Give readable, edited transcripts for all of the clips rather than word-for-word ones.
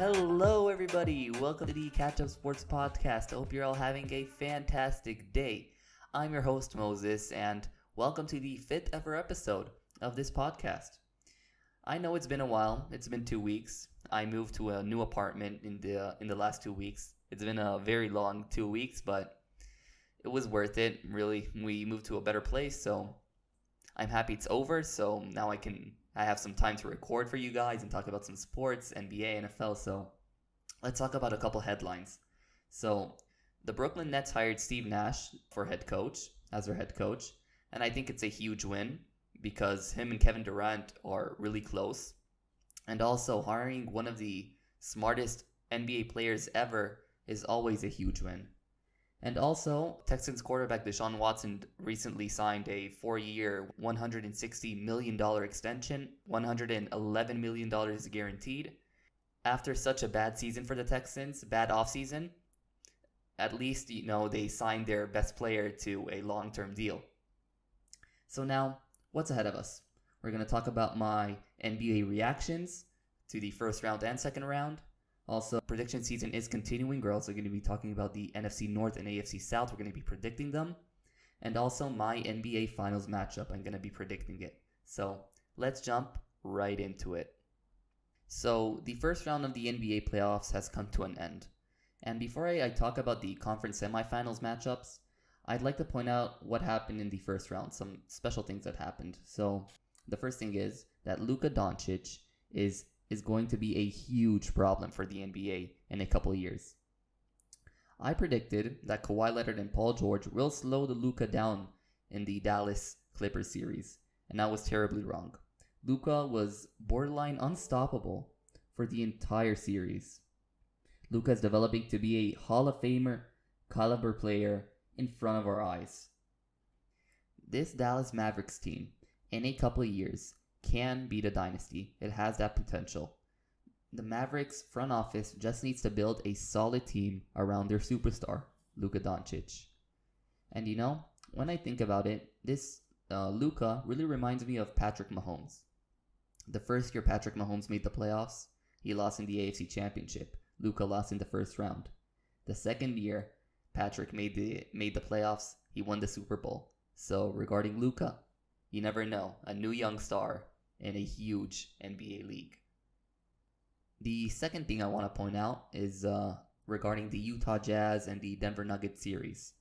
Hello, everybody. Welcome to the Catch Up Sports Podcast. I hope you're all having a fantastic day. I'm your host, Moses, and welcome to the fifth ever episode of this podcast. I know it's been a while. It's been 2 weeks. I moved to a new apartment in the last 2 weeks. It's been a very long 2 weeks, but it was worth it. Really, we moved to a better place, so I'm happy it's over. So now I have some time to record for you guys and talk about some sports, NBA, NFL. So let's talk about a couple headlines. So the Brooklyn Nets hired Steve Nash as their head coach, and I think it's a huge win because him and Kevin Durant are really close. And also hiring one of the smartest NBA players ever is always a huge win. And also, Texans quarterback Deshaun Watson recently signed a 4-year, $160 million extension. $111 million is guaranteed. After such a bad season for the Texans, bad offseason, at least, they signed their best player to a long-term deal. So now, what's ahead of us? We're going to talk about my NBA reactions to the first round and second round. Also, prediction season is continuing. We're also going to be talking about the NFC North and AFC South. We're going to be predicting them. And also my NBA Finals matchup. I'm going to be predicting it. So let's jump right into it. So the first round of the NBA playoffs has come to an end. And before I talk about the conference semifinals matchups, I'd like to point out what happened in the first round, some special things that happened. So the first thing is that Luka Doncic is going to be a huge problem for the NBA in a couple of years. I predicted that Kawhi Leonard and Paul George will slow the Luka down in the Dallas Clippers series, and I was terribly wrong. Luka was borderline unstoppable for the entire series. Luka is developing to be a Hall of Famer caliber player in front of our eyes. This Dallas Mavericks team, in a couple of years, can beat a dynasty. It has that potential. The Mavericks front office just needs to build a solid team around their superstar, Luka Doncic. And when I think about it, this Luka really reminds me of Patrick Mahomes. The first year Patrick Mahomes made the playoffs, he lost in the AFC Championship. Luka lost in the first round. The second year Patrick made the playoffs, he won the Super Bowl. So regarding Luka, you never know, a new young star in a huge NBA league. The second thing I want to point out is regarding the Utah Jazz and the Denver Nuggets series.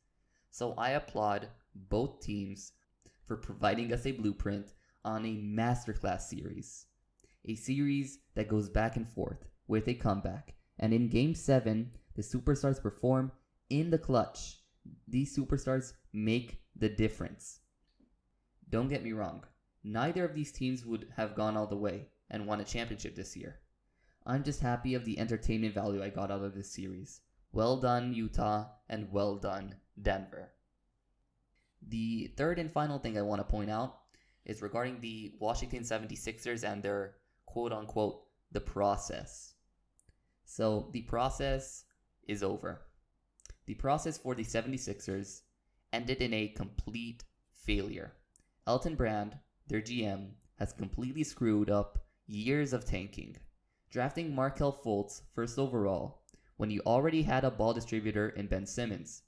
So I applaud both teams for providing us a blueprint on a masterclass series. A series that goes back and forth with a comeback. And in Game 7, the superstars perform in the clutch. These superstars make the difference. Don't get me wrong. Neither of these teams would have gone all the way and won a championship this year. I'm just happy of the entertainment value I got out of this series. Well done, Utah, and well done, Denver. The third and final thing I want to point out is regarding the Washington 76ers and their quote-unquote, the process. So the process is over. The process for the 76ers ended in a complete failure. Elton Brand, their GM, has completely screwed up years of tanking. Drafting Markelle Fultz first overall when you already had a ball distributor in Ben Simmons.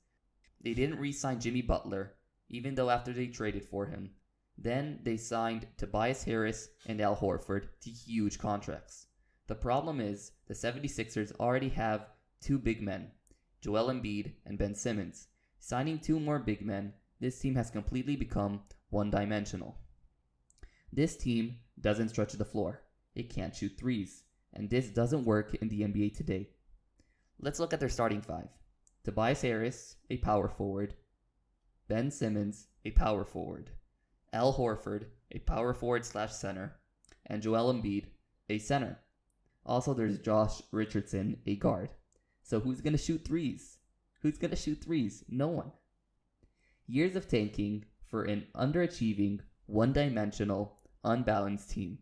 They didn't re-sign Jimmy Butler, even though after they traded for him. Then they signed Tobias Harris and Al Horford to huge contracts. The problem is the 76ers already have two big men, Joel Embiid and Ben Simmons. Signing two more big men, this team has completely become one-dimensional. This team doesn't stretch the floor. It can't shoot threes. And this doesn't work in the NBA today. Let's look at their starting five. Tobias Harris, a power forward. Ben Simmons, a power forward. Al Horford, a power forward / center. And Joel Embiid, a center. Also, there's Josh Richardson, a guard. So who's going to shoot threes? No one. Years of tanking for an underachieving, one-dimensional, unbalanced team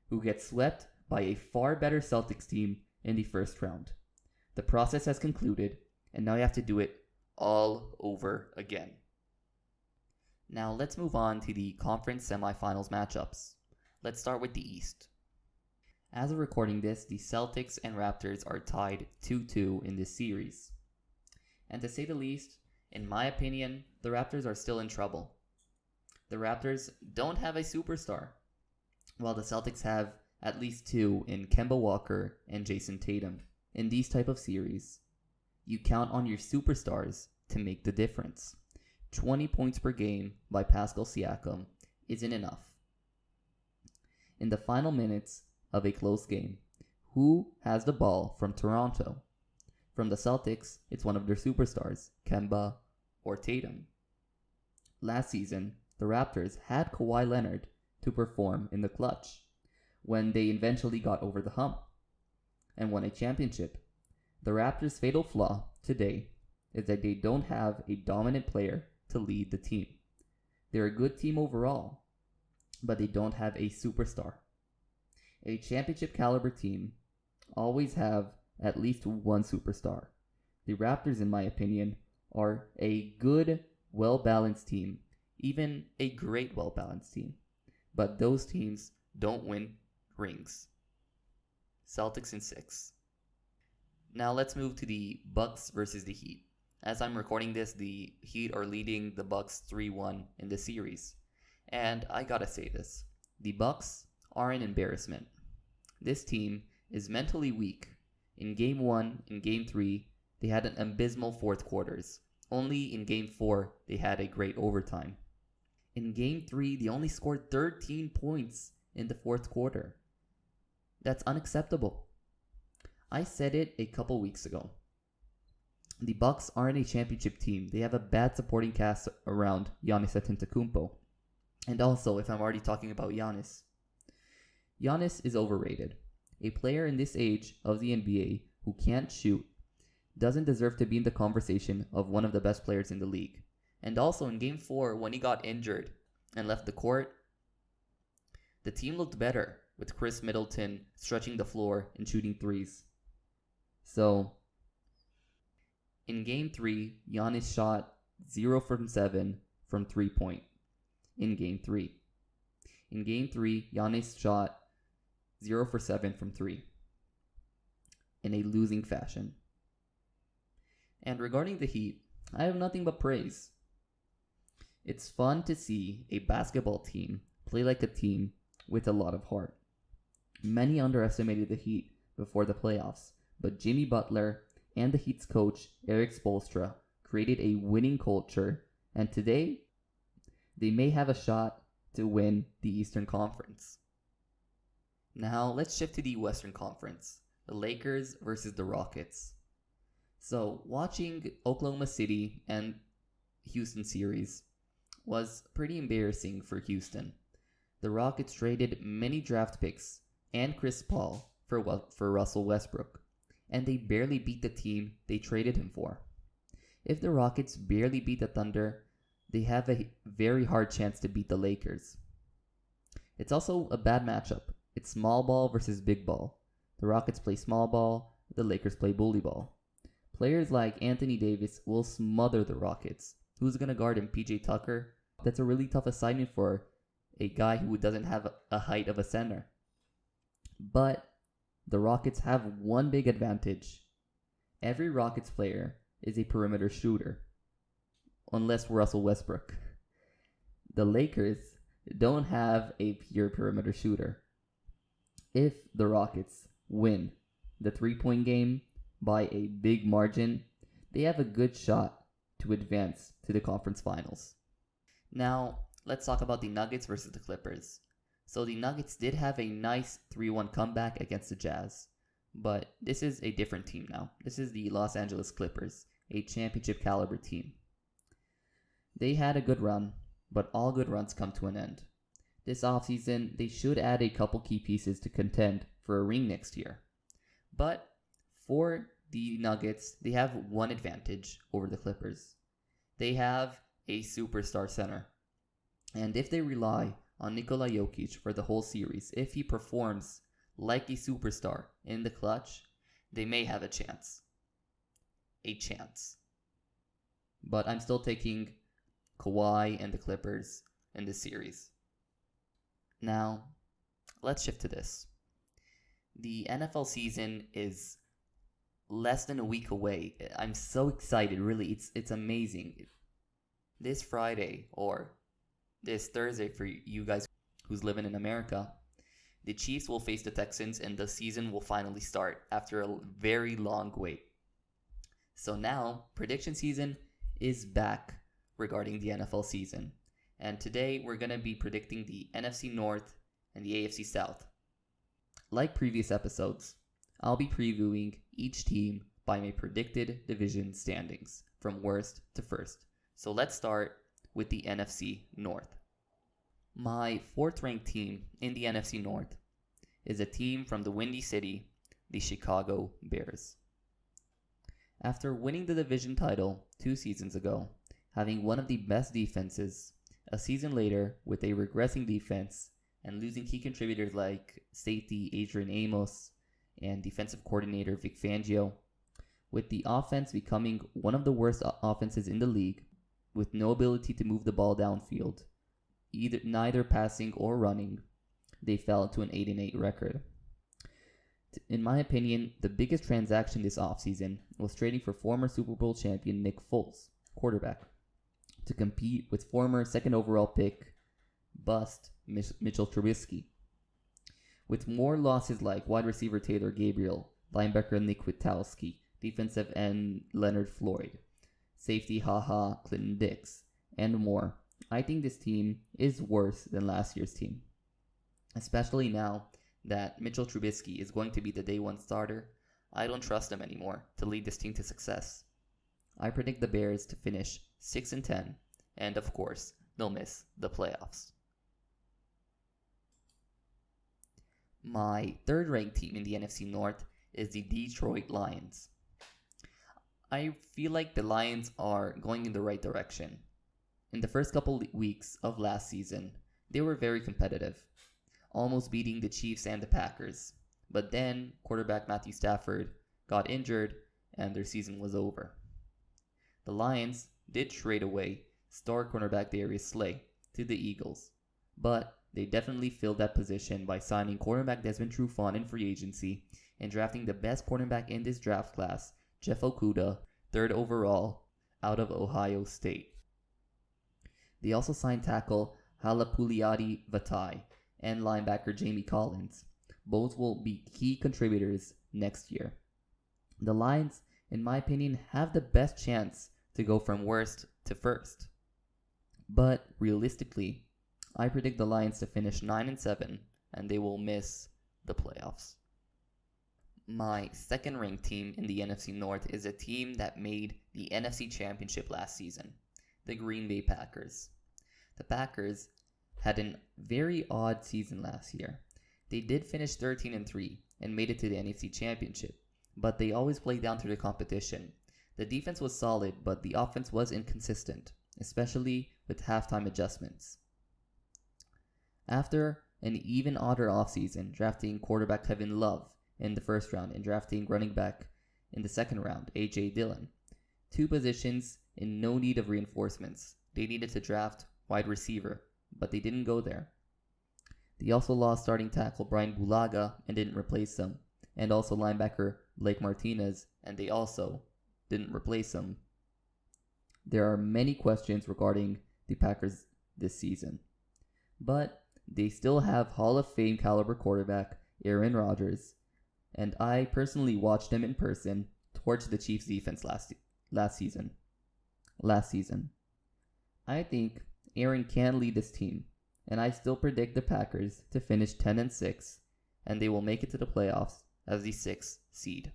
who gets swept by a far better Celtics team in the first round. The process has concluded, and now you have to do it all over again. Now let's move on to the conference semifinals matchups. Let's start with the East. As of recording this, the Celtics and Raptors are tied 2-2 in this series. And to say the least, in my opinion, the Raptors are still in trouble. The Raptors don't have a superstar, while the Celtics have at least two in Kemba Walker and Jason Tatum. In these type of series, you count on your superstars to make the difference. 20 points per game by Pascal Siakam isn't enough. In the final minutes of a close game, who has the ball from Toronto? From the Celtics, it's one of their superstars, Kemba or Tatum. Last season, the Raptors had Kawhi Leonard to perform in the clutch when they eventually got over the hump and won a championship. The Raptors' fatal flaw today is that they don't have a dominant player to lead the team. They're a good team overall, but they don't have a superstar. A championship caliber team always have at least one superstar. The Raptors, in my opinion, are a good, well-balanced team, even a great well-balanced team. But those teams don't win rings. Celtics in 6. Now let's move to the Bucks versus the Heat. As I'm recording this, the Heat are leading the Bucks 3-1 in the series. And I gotta say this, the Bucks are an embarrassment. This team is mentally weak. In Game 1 and Game 3, they had an abysmal fourth quarters. Only in Game 4, they had a great overtime. In Game 3, they only scored 13 points in the fourth quarter. That's unacceptable. I said it a couple weeks ago. The Bucks aren't a championship team. They have a bad supporting cast around Giannis Antetokounmpo. And also, if I'm already talking about Giannis is overrated. A player in this age of the NBA who can't shoot doesn't deserve to be in the conversation of one of the best players in the league. And also in Game 4, when he got injured and left the court, the team looked better with Chris Middleton stretching the floor and shooting threes. So, in Game 3, Giannis shot 0 from 7 from 3-point in Game 3. In Game 3, Giannis shot 0 for 7 from 3 in a losing fashion. And regarding the Heat, I have nothing but praise. It's fun to see a basketball team play like a team with a lot of heart. Many underestimated the Heat before the playoffs, but Jimmy Butler and the Heat's coach, Eric Spoelstra, created a winning culture, and today, they may have a shot to win the Eastern Conference. Now, let's shift to the Western Conference, the Lakers versus the Rockets. So, watching Oklahoma City and Houston series was pretty embarrassing for Houston. The Rockets traded many draft picks and Chris Paul for Russell Westbrook, and they barely beat the team they traded him for. If the Rockets barely beat the Thunder, they have a very hard chance to beat the Lakers. It's also a bad matchup. It's small ball versus big ball. The Rockets play small ball, the Lakers play bully ball. Players like Anthony Davis will smother the Rockets. Who's going to guard him? PJ Tucker? That's a really tough assignment for a guy who doesn't have a height of a center. But the Rockets have one big advantage. Every Rockets player is a perimeter shooter. Unless Russell Westbrook. The Lakers don't have a pure perimeter shooter. If the Rockets win the 3-point game by a big margin, they have a good shot to advance to the conference finals. Now, let's talk about the Nuggets versus the Clippers. So the Nuggets did have a nice 3-1 comeback against the Jazz, but this is a different team now. This is the Los Angeles Clippers, a championship caliber team. They had a good run, but all good runs come to an end. This offseason, they should add a couple key pieces to contend for a ring next year. But for the Nuggets, they have one advantage over the Clippers. They have a superstar center. And if they rely on Nikola Jokic for the whole series, if he performs like a superstar in the clutch, they may have a chance. A chance. But I'm still taking Kawhi and the Clippers in this series. Now, let's shift to this. The NFL season is less than a week away. I'm so excited, really. It's amazing. This Friday or this Thursday for you guys who's living in America, the Chiefs will face the Texans and the season will finally start after a very long wait. So now, prediction season is back regarding the NFL season. And today we're going to be predicting the NFC North and the AFC South. Like previous episodes, I'll be previewing each team by my predicted division standings from worst to first. So let's start with the NFC North. My fourth ranked team in the NFC North is a team from the Windy City, the Chicago Bears. After winning the division title 2 seasons ago, having one of the best defenses, a season later with a regressing defense and losing key contributors like safety Adrian Amos and defensive coordinator Vic Fangio, with the offense becoming one of the worst offenses in the league, with no ability to move the ball downfield, neither passing or running, they fell to an 8-8 record. In my opinion, the biggest transaction this offseason was trading for former Super Bowl champion Nick Foles, quarterback, to compete with former second overall pick bust Mitchell Trubisky. With more losses like wide receiver Taylor Gabriel, linebacker Nick Witkowski, defensive end Leonard Floyd, safety Clinton Dix, and more, I think this team is worse than last year's team. Especially now that Mitchell Trubisky is going to be the day one starter, I don't trust him anymore to lead this team to success. I predict the Bears to finish 6-10, and of course, they'll miss the playoffs. My third ranked team in the NFC North is the Detroit Lions. I feel like the Lions are going in the right direction. In the first couple weeks of last season, they were very competitive, almost beating the Chiefs and the Packers. But then quarterback Matthew Stafford got injured and their season was over. The Lions did trade away star cornerback Darius Slay to the Eagles, but they definitely filled that position by signing cornerback Desmond Trufant in free agency and drafting the best cornerback in this draft class, Jeff Okudah, 3rd overall, out of Ohio State. They also signed tackle Halapuliati Vatai and linebacker Jamie Collins. Both will be key contributors next year. The Lions, in my opinion, have the best chance to go from worst to first. But realistically, I predict the Lions to finish 9-7 and they will miss the playoffs. My second ranked team in the NFC North is a team that made the NFC Championship last season, the Green Bay Packers. The Packers had a very odd season last year. They did finish 13-3 and made it to the NFC Championship, but they always played down to the competition. The defense was solid, but the offense was inconsistent, especially with halftime adjustments. After an even odder offseason, drafting quarterback Kevin Love in the first round and drafting running back in the second round, A.J. Dillon, 2 positions in no need of reinforcements. They needed to draft wide receiver, but they didn't go there. They also lost starting tackle Brian Bulaga and didn't replace him, and also linebacker Blake Martinez, and they also didn't replace him. There are many questions regarding the Packers this season, but they still have Hall of Fame caliber quarterback Aaron Rodgers, and I personally watched him in person torch the Chiefs defense last season. I think Aaron can lead this team, and I still predict the Packers to finish 10-6, and they will make it to the playoffs as the 6th seed.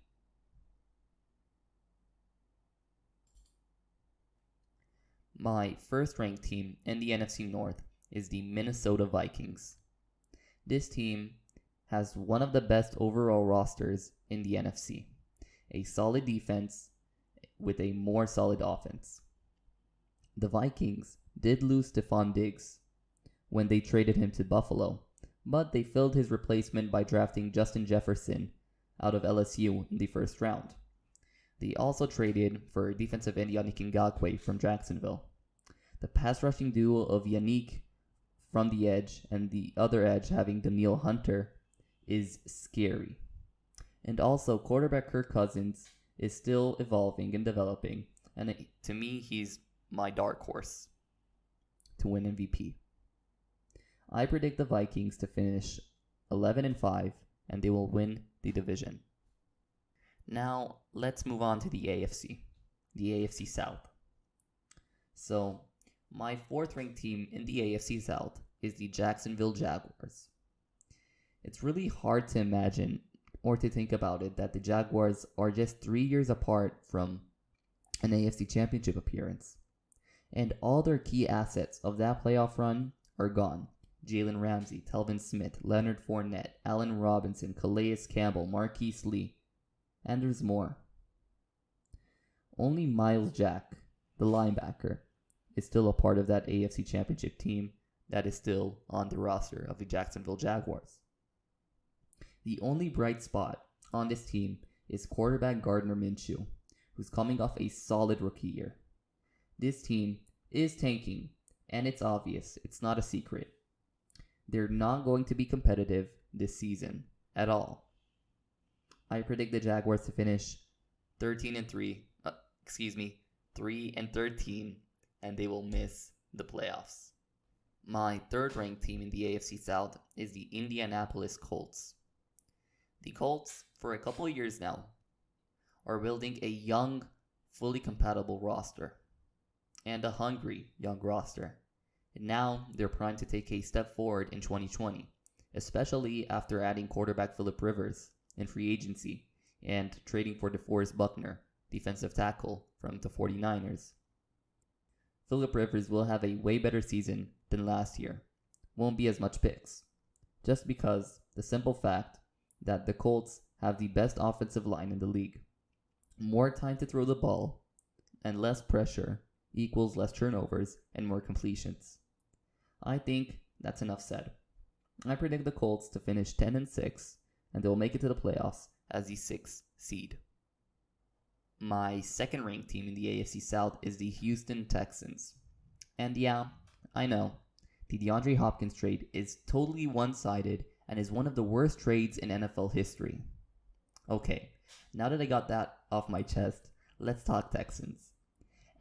My first ranked team in the NFC North is the Minnesota Vikings. This team has one of the best overall rosters in the NFC, a solid defense with a more solid offense. The Vikings did lose Stephon Diggs when they traded him to Buffalo, but they filled his replacement by drafting Justin Jefferson out of LSU in the first round. They also traded for defensive end Yannick Ngakoue from Jacksonville. The pass rushing duo of Yannick from the edge and the other edge having Danielle Hunter is scary. And also, quarterback Kirk Cousins is still evolving and developing. And to me, he's my dark horse to win MVP. I predict the Vikings to finish 11-5, and they will win the division. Now, let's move on to the AFC South. So, my fourth ranked team in the AFC South is the Jacksonville Jaguars. It's really hard to imagine or to think about it that the Jaguars are just 3 years apart from an AFC Championship appearance. And all their key assets of that playoff run are gone. Jalen Ramsey, Telvin Smith, Leonard Fournette, Allen Robinson, Calais Campbell, Marquise Lee, and there's more. Only Miles Jack, the linebacker, is still a part of that AFC Championship team that is still on the roster of the Jacksonville Jaguars. The only bright spot on this team is quarterback Gardner Minshew, who's coming off a solid rookie year. This team is tanking, and it's obvious, it's not a secret. They're not going to be competitive this season at all. I predict the Jaguars to finish 3-13, and they will miss the playoffs. My third ranked team in the AFC South is the Indianapolis Colts. The Colts, for a couple of years now, are building a young, fully compatible roster and a hungry young roster. And now they're primed to take a step forward in 2020, especially after adding quarterback Phillip Rivers in free agency and trading for DeForest Buckner, defensive tackle from the 49ers. Phillip Rivers will have a way better season than last year. Won't be as much picks, just because the simple fact that the Colts have the best offensive line in the league. More time to throw the ball and less pressure equals less turnovers and more completions. I think that's enough said. I predict the Colts to finish 10-6, and they will make it to the playoffs as the 6th seed. My second ranked team in the AFC South is the Houston Texans. And yeah, I know, the DeAndre Hopkins trade is totally one-sided and is one of the worst trades in NFL history. Okay, now that I got that off my chest, let's talk Texans.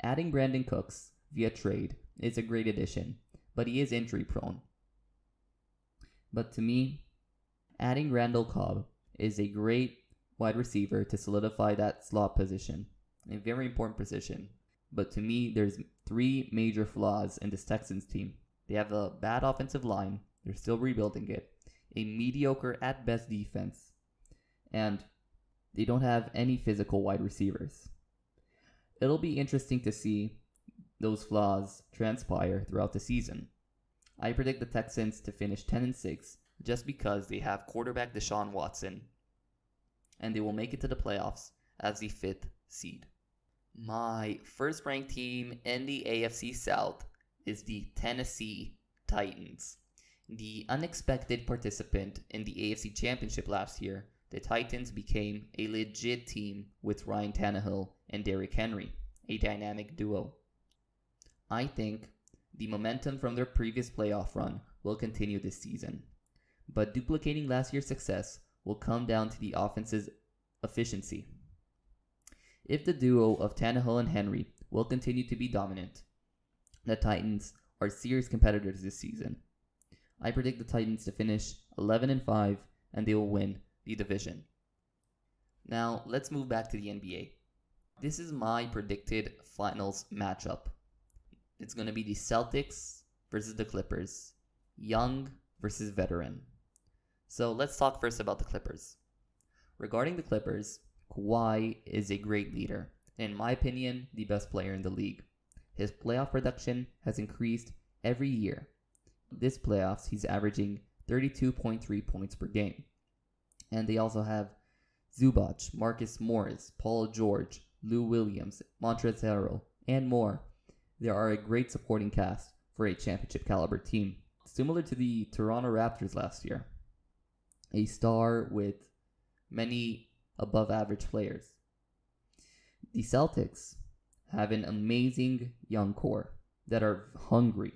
Adding Brandon Cooks via trade is a great addition, but he is injury prone. But to me, adding Randall Cobb is a great wide receiver to solidify that slot position, a very important position. But to me, there's 3 major flaws in this Texans team. They have a bad offensive line, they're still rebuilding it, a mediocre at best defense, and they don't have any physical wide receivers. It'll be interesting to see those flaws transpire throughout the season. I predict the Texans to finish 10-6 just because they have quarterback Deshaun Watson, and they will make it to the playoffs as the 5th seed. My first ranked team in the AFC South is the Tennessee Titans. The unexpected participant in the AFC Championship last year, the Titans became a legit team with Ryan Tannehill and Derrick Henry, a dynamic duo. I think the momentum from their previous playoff run will continue this season, but duplicating last year's success will come down to the offense's efficiency. If the duo of Tannehill and Henry will continue to be dominant, the Titans are serious competitors this season. I predict the Titans to finish 11-5, and they will win the division. Now, let's move back to the NBA. This is my predicted finals matchup. It's going to be the Celtics versus the Clippers. Young versus veteran. So let's talk first about the Clippers. Regarding the Clippers, Kawhi is a great leader. In my opinion, the best player in the league. His playoff production has increased every year. This playoffs, he's averaging 32.3 points per game. And they also have Zubac, Marcus Morris, Paul George, Lou Williams, Montrezl Harrell, and more. They are a great supporting cast for a championship caliber team, similar to the Toronto Raptors last year. A star with many above average players. The Celtics have an amazing young core that are hungry.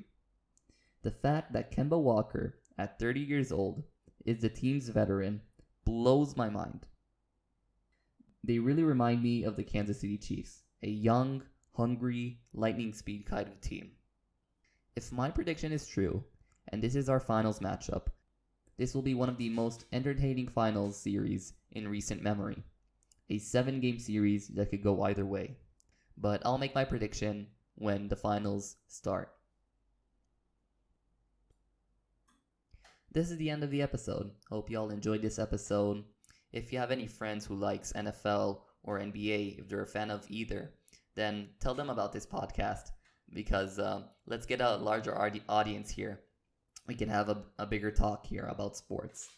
The fact that Kemba Walker, at 30 years old, is the team's veteran blows my mind. They really remind me of the Kansas City Chiefs, a young, hungry, lightning speed kind of team. If my prediction is true, and this is our finals matchup, this will be one of the most entertaining finals series in recent memory. A 7-game series that could go either way. But I'll make my prediction when the finals start. This is the end of the episode. Hope y'all enjoyed this episode. If you have any friends who likes NFL or NBA, if they're a fan of either, then tell them about this podcast because let's get a larger audience here. We can have a bigger talk here about sports.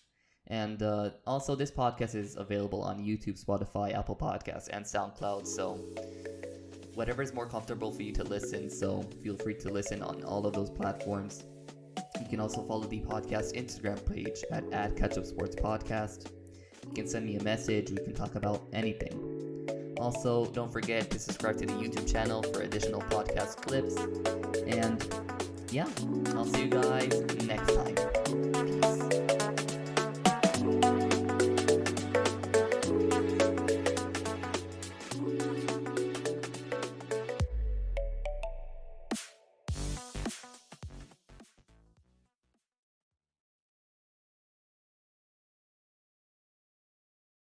And also, this podcast is available on YouTube, Spotify, Apple Podcasts, and Soundcloud. So whatever is more comfortable for you to listen. So feel free to listen on all of those platforms. You can also follow the podcast Instagram page at @CatchUpSportsPodcast. You can send me a message. We can talk about anything. Also, don't forget to subscribe to the YouTube channel for additional podcast clips. And yeah, I'll see you guys next time.